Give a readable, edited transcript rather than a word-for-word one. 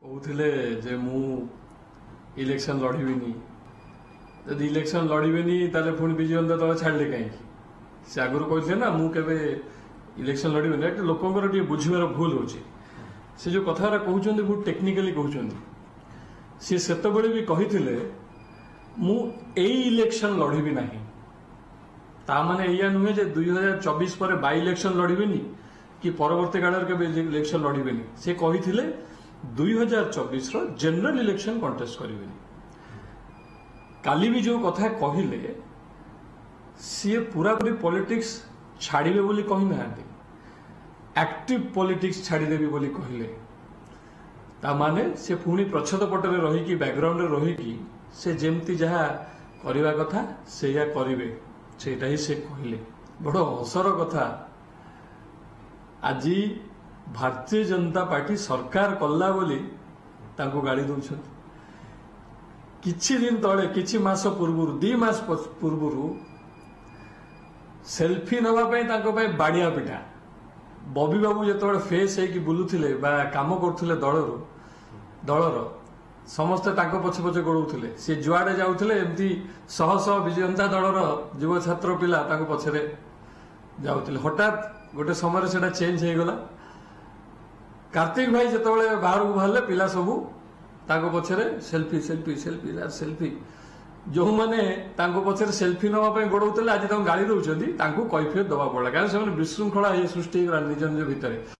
कहते जे मु इलेक्शन लड़बी जब इलेक्शन लड़बेनी ताले पुणी विजय जनता दल छाड़े कहीं से आगुरी कहते ना मुझे इलेक्शन लड़बेनी लोकंर बुझार भूल हो जो कथा कहते बहुत टेक्निकाली कहते सी से भी कही मु इलेक्शन लड़बी ना ताने या नुहे 2024 पर बाई इलेक्शन लड़बेनी कि परवर्ती काल के इलेक्शन लड़बेनी से कही 2024 जनरल इलेक्शन कंटेस्ट करेंगे काली भी जो कथा कहले सी पूरा पूरी पॉलिटिक्स छाड़े बोली कही ना एक्टिव पॉलिटिक्स छाड़देवी बोली कहले तामाने से पुणी प्रच्छद पटरे रही बैकग्राउंड रही से जमती जहा करवा कथा से करेंगे सेटा ही से कहले बड़ हसर कथा आज भारतीय जनता पार्टी सरकार कला बोली तांको गाड़ी दौरान किछि दिन तले किछि मास पूर्व 2 मास पूर्व सेल्फी नवाई बाड़िया पिटा बबी बाबू जो फेस होगी बुलूले काम करुले दलर समस्ते पछे पछे गोड़े सी जुआड़े जाऊे एमती शह शह विजय जनता दलर युव छात्र पिला पछरे जाऊे हठात गोटे समय से चेंज हो गला कार्तिक भाई जो बाहर को बाहर पिला सबू पछरे सेल्फी सेल्फी सेल्फी सेल्फी जो मैंने पछरे सेल्फी नापी गोड़े आज गाड़ी दौरान कैफियत दवा पड़ा कारण से विशृंखला सृष्टि निज निज भितर।